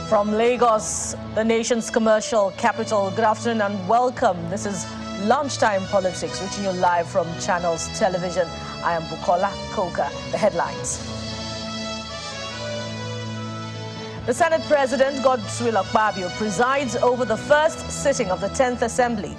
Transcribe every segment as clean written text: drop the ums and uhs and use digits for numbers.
From Lagos, the nation's commercial capital, good afternoon and welcome. This is Lunchtime Politics, reaching you live from Channels Television. I am Bukola Koka. The headlines. The Senate President, Gbajabiamila, presides over the first sitting of the 10th Assembly.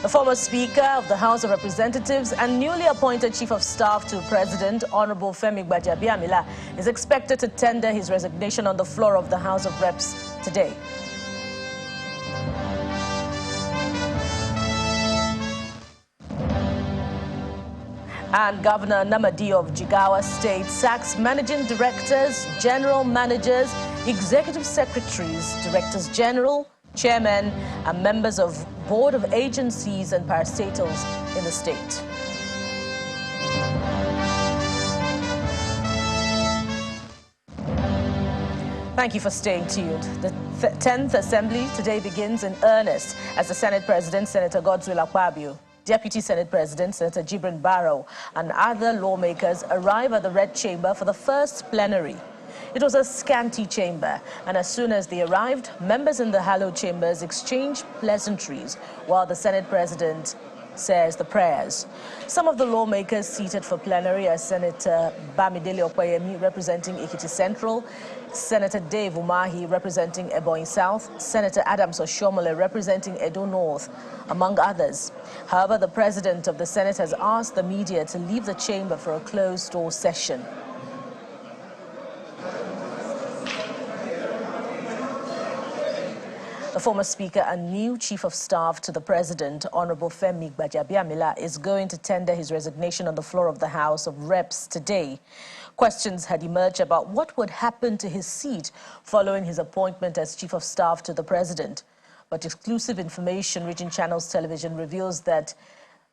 The former Speaker of the House of Representatives and newly appointed Chief of Staff to President, Honorable Gbajabiamila, is expected to tender his resignation on the floor of the House of Reps today. And Governor Namadi of Jigawa State sacks managing directors, general managers, executive secretaries, directors general, chairmen, and members of board of agencies and parastatals in the state. Thank you for staying tuned. The 10th Assembly today begins in earnest as the Senate President, Senator Gbajabiamila, Deputy Senate President, Senator Jigawa Barrow, and other lawmakers arrive at the Red Chamber for the first plenary. It was a scanty chamber, and as soon as they arrived, members in the hallowed chambers exchanged pleasantries while the Senate President says the prayers. Some of the lawmakers seated for plenary are Senator Bamidele Okoyemi representing Ekiti Central, Senator Dave Umahi representing Ebonyi South, Senator Adams Oshomole representing Edo North, among others. However, the President of the Senate has asked the media to leave the chamber for a closed-door session. The former Speaker and new Chief of Staff to the President, Honorable Gbajabiamila, is going to tender his resignation on the floor of the House of Reps today. Questions had emerged about what would happen to his seat following his appointment as Chief of Staff to the President. But exclusive information reaching Channels Television reveals that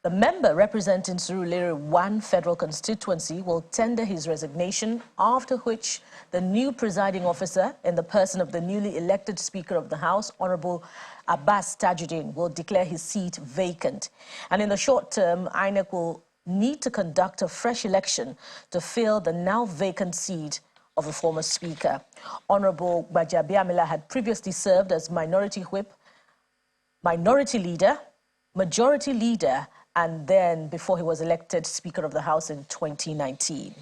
the member representing Surulere 1 federal constituency will tender his resignation, after which the new presiding officer, in the person of the newly elected Speaker of the House, Honorable Abbas Tajuddin, will declare his seat vacant. And in the short term, INEC will need to conduct a fresh election to fill the now vacant seat of the former Speaker. Honorable Gbajabiamila had previously served as Minority Whip, Minority Leader, Majority Leader, and then before he was elected Speaker of the House in 2019.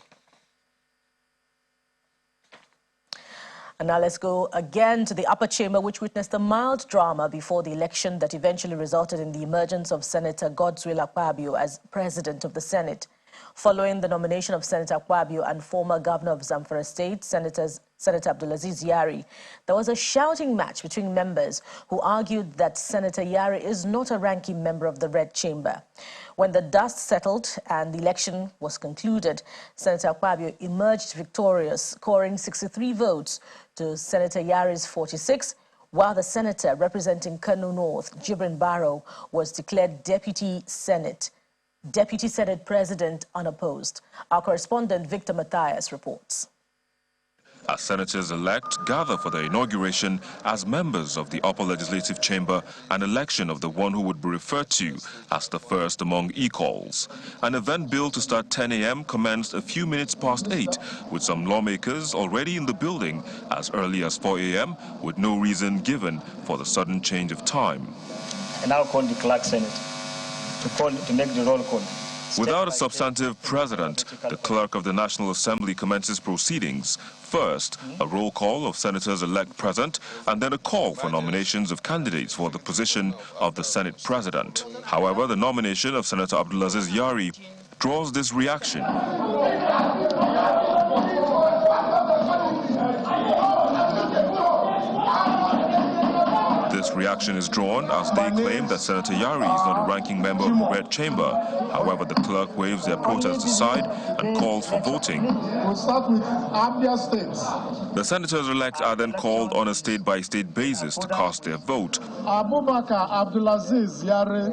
And now let's go again to the upper chamber, which witnessed a mild drama before the election that eventually resulted in the emergence of Senator Gbajabiamila as President of the Senate. Following the nomination of Senator Akpabio and former Governor of Zamfara State, Senator Abdulaziz Yari, there was a shouting match between members who argued that Senator Yari is not a ranking member of the Red Chamber. When the dust settled and the election was concluded, Senator Akpabio emerged victorious, scoring 63 votes to Senator Yari's 46, while the senator representing Kano North, Jigawa Barrow, was declared Deputy Senate President unopposed. Our correspondent Victor Matthias reports. As senators-elect gather for their inauguration as members of the upper legislative chamber, an election of the one who would be referred to as the first among equals. An event billed to start 10 a.m. commenced a few minutes past 8, with some lawmakers already in the building as early as 4 a.m., with no reason given for the sudden change of time. And I'll call the clerk senate to make the roll call. Without a substantive president, the clerk of the National Assembly commences proceedings. First, a roll call of senators-elect present, and then a call for nominations of candidates for the position of the Senate President. However, the nomination of Senator Abdulaziz Yari draws this reaction. This reaction is drawn as they claim that Senator Yari is not a ranking member of the Red Chamber. However, the clerk waves their protest aside and calls for voting. We'll start with Abia State. The senators-elect are then called on a state-by-state basis to cast their vote. Abubakar Abdulaziz Yari,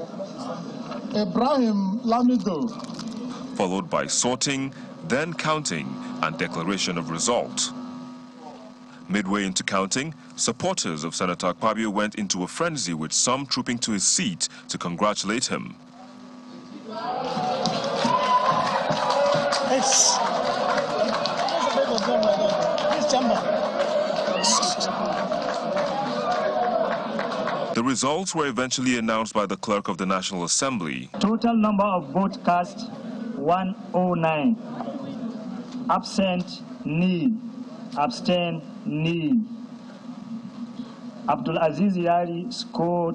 Ibrahim Lamido. Followed by sorting, then counting, and declaration of result. Midway into counting, supporters of Senator Akpabio went into a frenzy, with some trooping to his seat to congratulate him. The results were eventually announced by the Clerk of the National Assembly. Total number of votes cast 109. Absent nil. Abstain nil. Abdulaziz Yari scored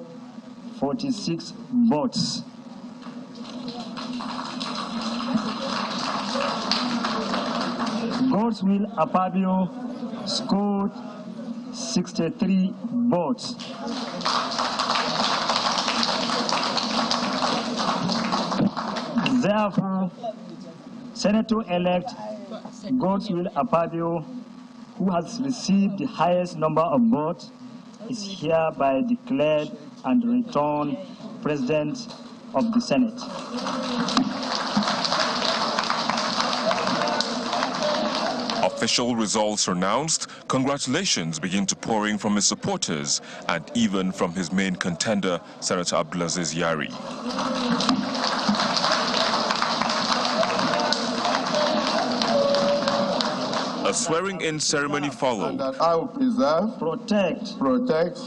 46 votes. Godswill Apabio scored 63 votes. Therefore, Senator-elect Godswill Apabio, who has received the highest number of votes, is hereby declared and returned President of the Senate. Official results announced, congratulations begin to pour in from his supporters and even from his main contender, Senator Abdulaziz Yari. A swearing-in ceremony followed. That I will preserve, Protect,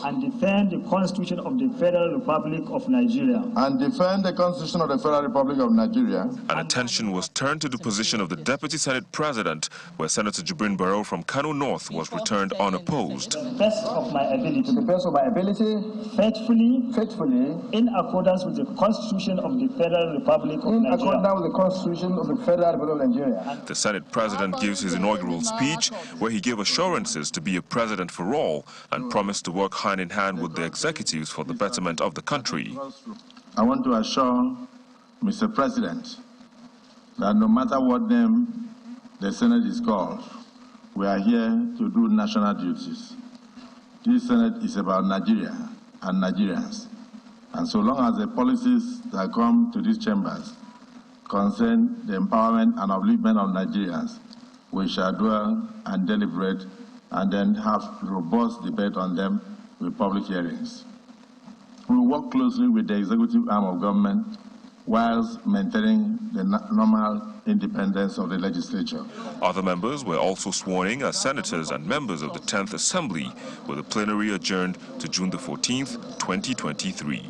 and defend the Constitution of the Federal Republic of Nigeria. defend the Constitution of the Federal Republic of Nigeria. And attention was turned to the position of the Deputy Senate President, where Senator Jibrin Barrow from Kano North was returned unopposed. To the best of my ability, faithfully, in accordance with the Constitution of the Federal Republic of Nigeria. In accordance with the Constitution of the Federal Republic of Nigeria. The Senate President gives his inaugural speech, where he gave assurances to be a president for all and promised to work hand in hand with the executives for the betterment of the country. I want to assure Mr. President that no matter what name the Senate is called, we are here to do national duties. This Senate is about Nigeria and Nigerians. And so long as the policies that come to these chambers concern the empowerment and upliftment of Nigerians, we shall dwell and deliberate and then have robust debate on them with public hearings. We will work closely with the executive arm of government whilst maintaining the normal independence of the legislature. Other members were also sworn in as senators and members of the 10th Assembly, with the plenary adjourned to June the 14th, 2023.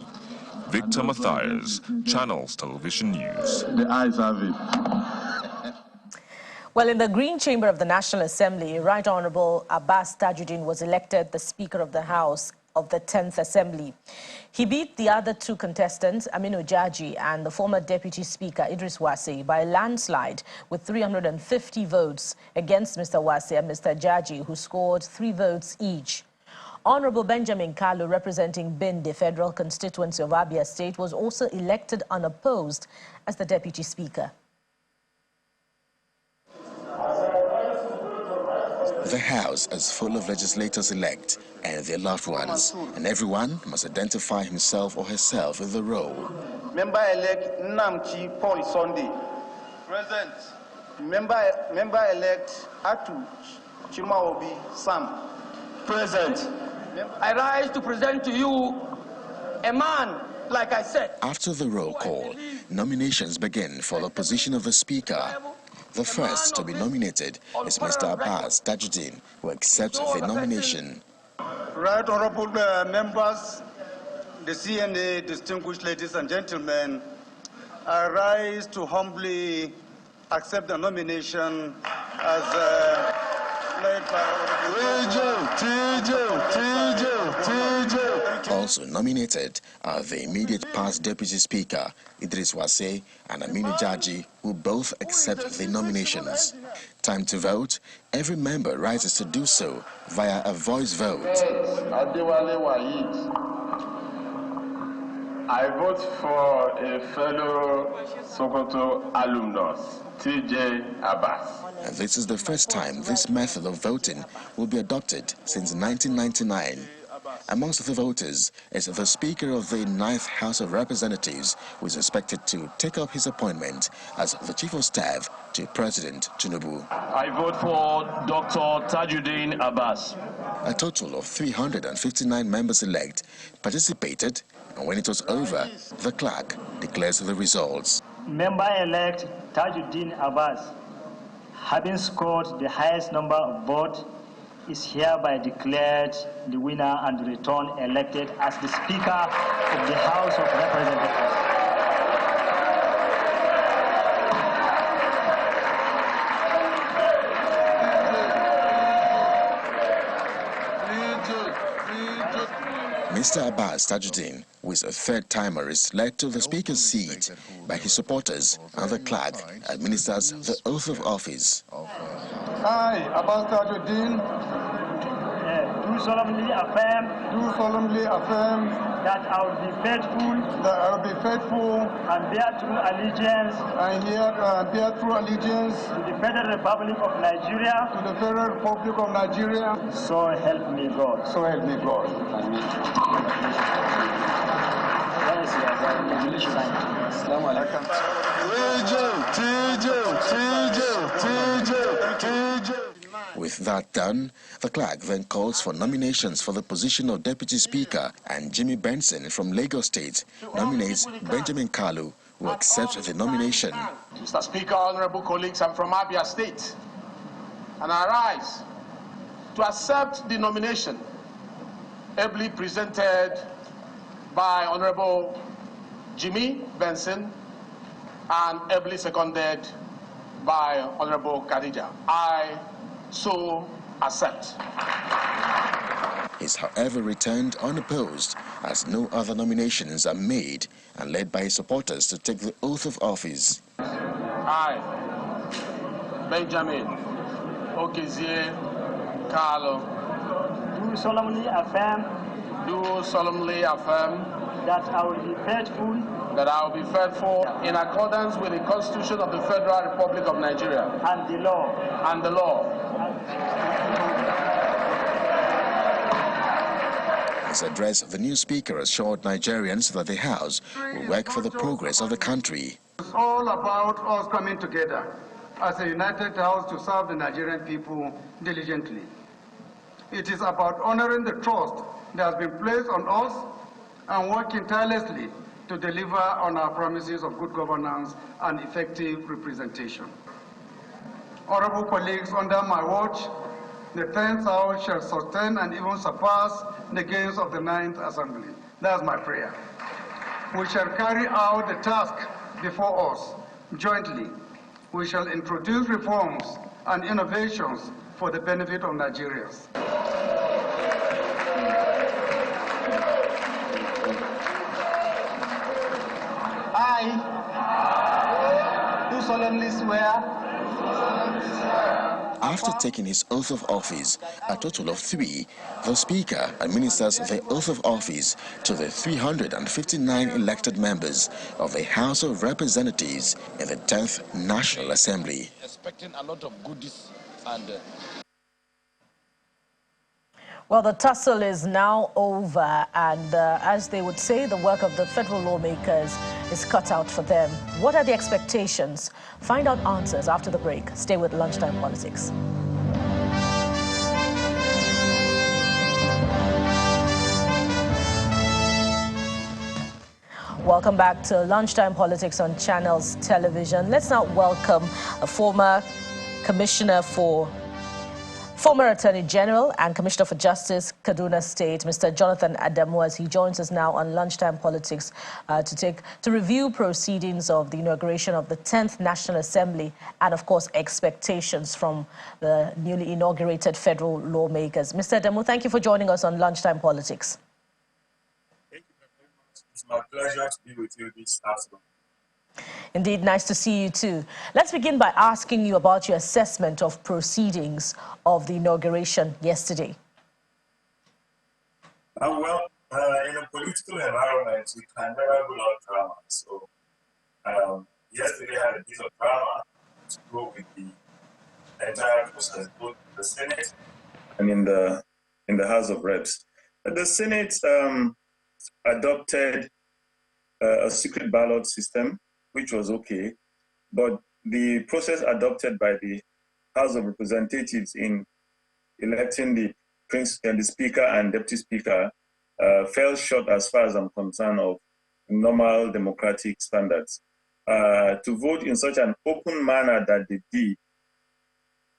Victor Matthias, Channels Television News. The ayes have it. Well, in the Green Chamber of the National Assembly, Right Honorable Abbas Tajuddin was elected the Speaker of the House of the 10th Assembly. He beat the other two contestants, Aminu Jaji and the former Deputy Speaker Idris Wase, by a landslide with 350 votes against Mr. Wase and Mr. Jaji, who scored 3 votes each. Honorable Benjamin Kalu, representing Binde Federal Constituency of Abia State, was also elected unopposed as the Deputy Speaker. The House is full of legislators-elect and their loved ones, and everyone must identify himself or herself with the role. Member-elect Namchi Paul Sunday. Present. Member-elect Atu Chimaobi Sam. Present. I rise to present to you a man, like I said. After the roll call, nominations begin for the position of the Speaker. The first to be nominated is Mr. Abbas Tajuddin, who accepts the nomination. Right honorable members, the CNA, distinguished ladies and gentlemen, I rise to humbly accept the nomination as made by Also nominated are the immediate past Deputy Speaker, Idris Wase and Aminu Jaji, who both accept the nominations. Time to vote. Every member rises to do so via a voice vote. I vote for a fellow Sokoto alumnus, TJ Abbas. And this is the first time this method of voting will be adopted since 1999. Amongst the voters is the Speaker of the 9th House of Representatives, who is expected to take up his appointment as the Chief of Staff to President Tinubu. I vote for Dr. Tajuddin Abbas. A total of 359 members-elect participated, and when it was over, the clerk declares the results. Member-elect Tajuddin Abbas having scored the highest number of votes, is hereby declared the winner and returned elected as the Speaker of the House of Representatives. Mr. Abbas Tajuddin, who is a third timer, is led to the Speaker's seat by his supporters, and the clerk administers the oath of office. I, Abbas Tajuddin, Do solemnly affirm that I will be faithful and bear true allegiance bear true allegiance to the Federal Republic of Nigeria. So help me God. So help me God. With that done, the clerk then calls for nominations for the position of Deputy Speaker, and Jimmy Benson from Lagos State nominates Benjamin Kalu, who accepts the nomination. Mr. Speaker, honorable colleagues, I'm from Abia State, and I rise to accept the nomination ably presented by Honorable Jimmy Benson and ably seconded by Honorable Khadija. I so accept. Is however returned unopposed, as no other nominations are made, and led by his supporters to take the oath of office. I, Benjamin Okezie Carlo, Do solemnly affirm that I will be faithful in accordance with the Constitution of the Federal Republic of Nigeria and the law. His address, the new Speaker assured Nigerians that the House will work for the progress of the country. It's all about us coming together as a united house to serve the Nigerian people diligently. It is about honoring the trust that has been placed on us and working tirelessly to deliver on our promises of good governance and effective representation. Honorable colleagues, under my watch, the 10th House shall sustain and even surpass the gains of the 9th Assembly. That's my prayer. We shall carry out the task before us jointly. We shall introduce reforms and innovations for the benefit of Nigerians. I do solemnly swear. After taking his oath of office, a total of 3, the Speaker administers the oath of office to the 359 elected members of the House of Representatives in the 10th National Assembly. Expecting a lot of goodies and Well, the tussle is now over, and as they would say, the work of the federal lawmakers is cut out for them. What are the expectations? Find out answers after the break. Stay with Lunchtime Politics. Welcome back to Lunchtime Politics on Channels Television. Let's now welcome a former Attorney General and Commissioner for Justice, Kaduna State, Mr. Jonathan Adamu, as he joins us now on Lunchtime Politics to review proceedings of the inauguration of the 10th National Assembly and, of course, expectations from the newly inaugurated federal lawmakers. Mr. Adamu, thank you for joining us on Lunchtime Politics. Thank you very much. It's my pleasure to be with you this afternoon. Indeed, nice to see you too. Let's begin by asking you about your assessment of proceedings of the inauguration yesterday. In a political environment, we can never go on drama. So, yesterday I had a bit of drama to go with the entire process, both in the Senate and in the House of Reps. But the Senate adopted a secret ballot system, which was okay, but the process adopted by the House of Representatives in electing the Speaker and Deputy Speaker fell short, as far as I'm concerned, of normal democratic standards. To vote in such an open manner that they did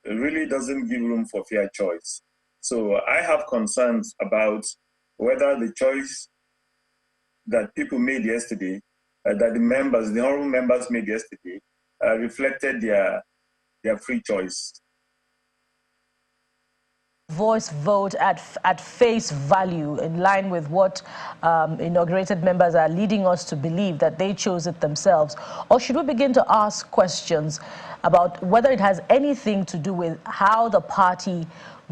really doesn't give room for fair choice. So I have concerns about whether the choice that people made yesterday, that the honorable members made yesterday, reflected their free choice. Voice vote at face value, in line with what inaugurated members are leading us to believe, that they chose it themselves? Or should we begin to ask questions about whether it has anything to do with how the party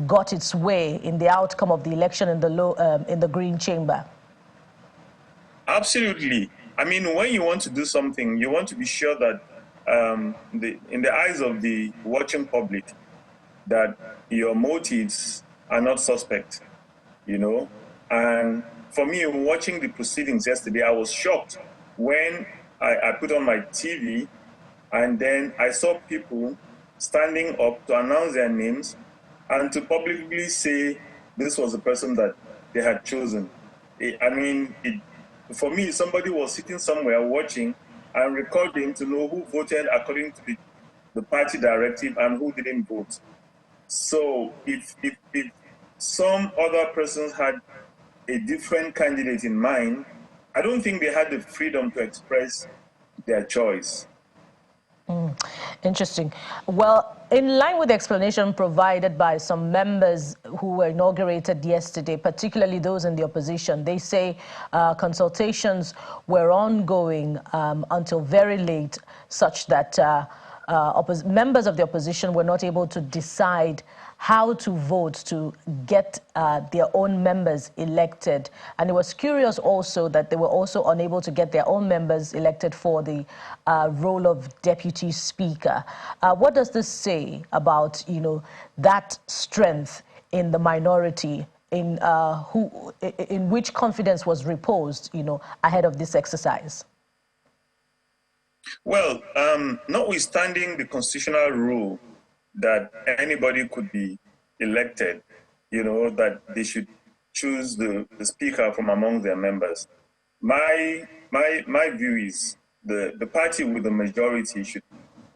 got its way in the outcome of the election in the Green Chamber? Absolutely. I mean, when you want to do something, you want to be sure that in the eyes of the watching public, that your motives are not suspect, And for me, watching the proceedings yesterday, I was shocked when I put on my TV and then I saw people standing up to announce their names and to publicly say this was the person that they had chosen. For me, somebody was sitting somewhere watching and recording to know who voted according to the party directive and who didn't vote. So if some other persons had a different candidate in mind, I don't think they had the freedom to express their choice. Interesting. Well, in line with the explanation provided by some members who were inaugurated yesterday, particularly those in the opposition, they say consultations were ongoing until very late, such that members of the opposition were not able to decide how to vote to get their own members elected. And it was curious also that they were also unable to get their own members elected for the role of deputy speaker. What does this say about, that strength in the minority, in which confidence was reposed, ahead of this exercise? Well, notwithstanding the constitutional rule that anybody could be elected, that they should choose the speaker from among their members. My view is the party with the majority should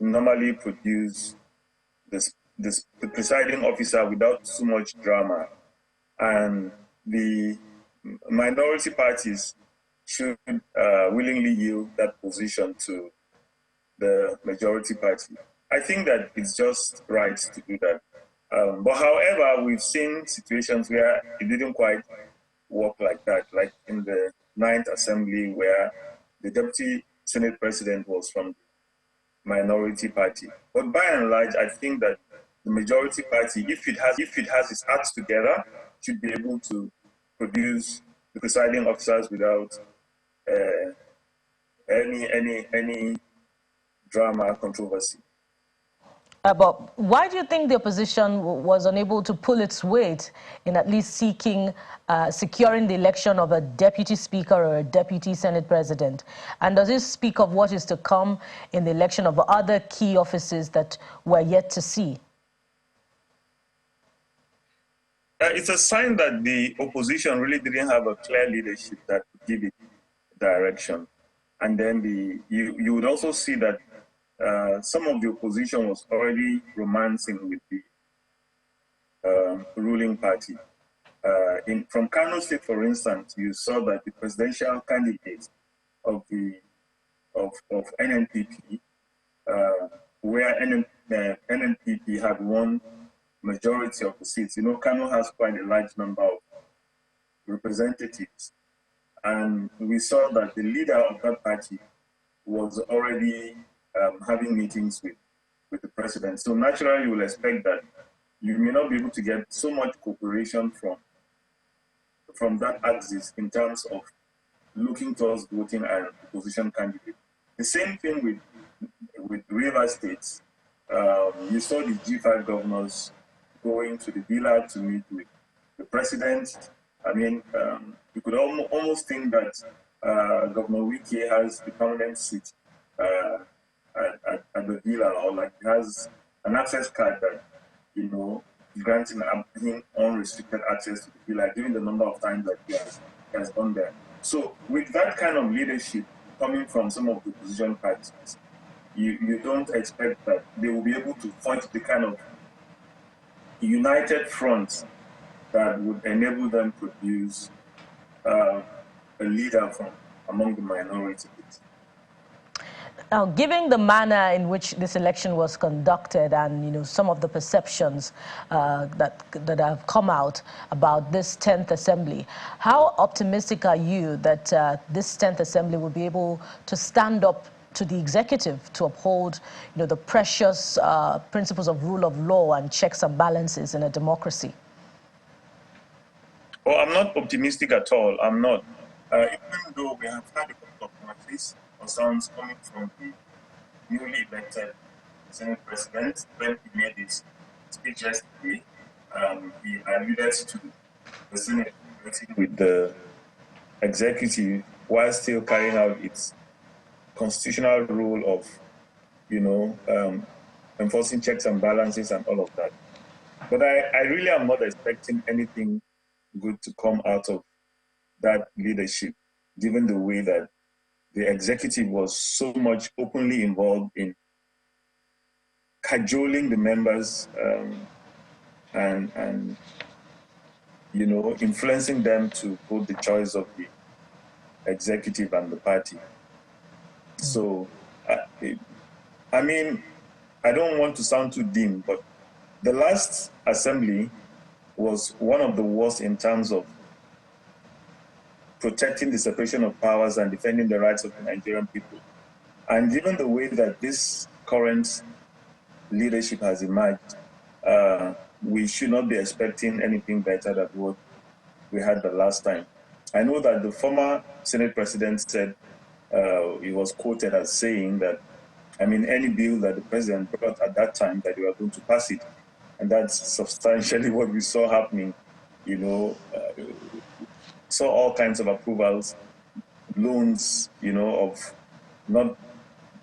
normally produce the presiding officer without too much drama, and the minority parties should willingly yield that position to the majority party. I think that it's just right to do that. But however, we've seen situations where it didn't quite work like that, like in the 9th Assembly, where the Deputy Senate President was from the minority party. But by and large, I think that the majority party, if it has its acts together, should be able to produce the presiding officers without any drama, controversy. But why do you think the opposition was unable to pull its weight in at least securing the election of a deputy speaker or a deputy Senate president? And does this speak of what is to come in the election of other key offices that we're yet to see? It's a sign that the opposition really didn't have a clear leadership that could give it direction. And then you would also see that some of the opposition was already romancing with the ruling party. From Kano State, for instance, you saw that the presidential candidate of NNPP, where NNPP had won majority of the seats. Kano has quite a large number of representatives, and we saw that the leader of that party was already having meetings with the president. So naturally, you will expect that you may not be able to get so much cooperation from that axis in terms of looking towards voting an opposition candidate. The same thing with River States. You saw the G5 governors going to the villa to meet with the president. I mean, you could almost think that Governor Wiki has the permanent seat at the villa, or like he has an access card that, granting him unrestricted access to the villa, given the number of times that he has gone there. So with that kind of leadership coming from some of the opposition parties, you don't expect that they will be able to point the kind of united front that would enable them to produce a leader from among the minorities. Now, given the manner in which this election was conducted and, some of the perceptions that have come out about this 10th Assembly, how optimistic are you that this 10th Assembly will be able to stand up to the executive to uphold, the precious principles of rule of law and checks and balances in a democracy? Oh, I'm not optimistic at all. I'm not. Even though we have had a couple of conversations or sounds coming from the newly elected Senate President, when he made his speech yesterday, he alluded to the Senate working with the executive while still carrying out its constitutional role of, enforcing checks and balances and all of that. But I really am not expecting anything good to come out of that leadership, given the way that the executive was so much openly involved in cajoling the members and influencing them to vote the choice of the executive and the party. So, I mean, I don't want to sound too dim, but the last assembly was one of the worst in terms of protecting the separation of powers and defending the rights of the Nigerian people. And given the way that this current leadership has emerged, we should not be expecting anything better than what we had the last time. I know that the former Senate President said, he was quoted as saying that, any bill that the president brought at that time, that we were going to pass it. And that's substantially what we saw happening, saw all kinds of approvals, loans, of not,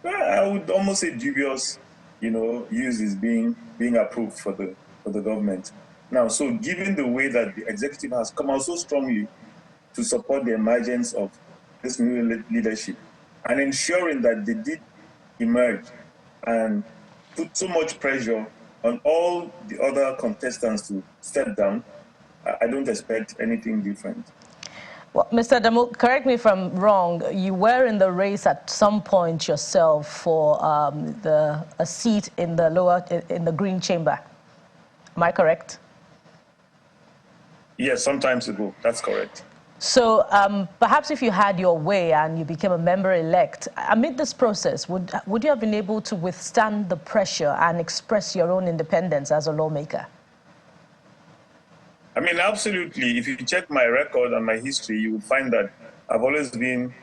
I would almost say dubious, uses being approved for the government. Now, so given the way that the executive has come out so strongly to support the emergence of this new leadership and ensuring that they did emerge and put so much pressure on all the other contestants to step down, I don't expect anything different. Well, Mr. Adamu, correct me if I'm wrong, you were in the race at some point yourself for a seat in the Green Chamber. Am I correct? Yes, some time ago. That's correct. So perhaps if you had your way and you became a member-elect, amid this process, would you have been able to withstand the pressure and express your own independence as a lawmaker? Absolutely. If you check my record and my history, you will find that I've always been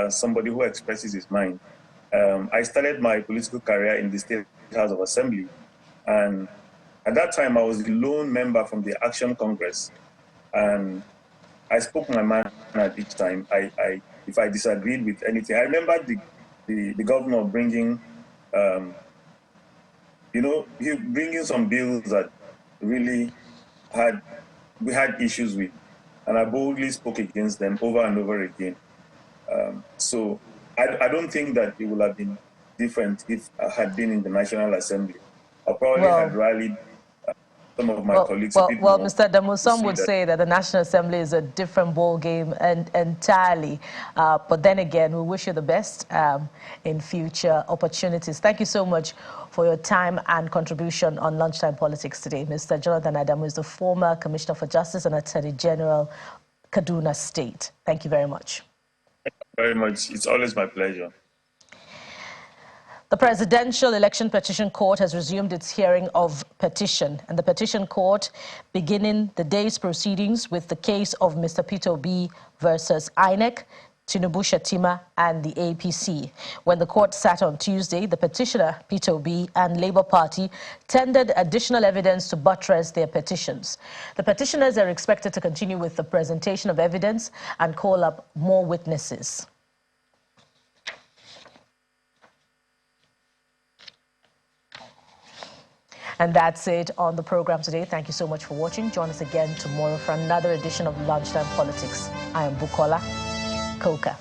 somebody who expresses his mind. I started my political career in the State House of Assembly, and at that time I was the lone member from the Action Congress, and I spoke my mind at each time. If I disagreed with anything, I remember the governor bringing, bringing some bills that really we had issues with, and I boldly spoke against them over and over again. So I don't think that it would have been different if I had been in the National Assembly. I probably had rallied some of my colleagues. Well, Mr. Adamu, some would say that the National Assembly is a different ball game entirely. But then again, we wish you the best in future opportunities. Thank you so much for your time and contribution on Lunchtime Politics today. Mr. Jonathan Adamu is the former Commissioner for Justice and Attorney General, Kaduna State. Thank you very much. Thank you very much. It's always my pleasure. The Presidential Election Petition Court has resumed its hearing of petition, and the Petition Court beginning the day's proceedings with the case of Mr. Peter Obi versus INEC, Tinubu Shatima, and the APC. When the court sat on Tuesday, the petitioner, Peter Obi, and Labour Party tendered additional evidence to buttress their petitions. The petitioners are expected to continue with the presentation of evidence and call up more witnesses. And that's it on the program today. Thank you so much for watching. Join us again tomorrow for another edition of Lunchtime Politics. I am Bukola Koka.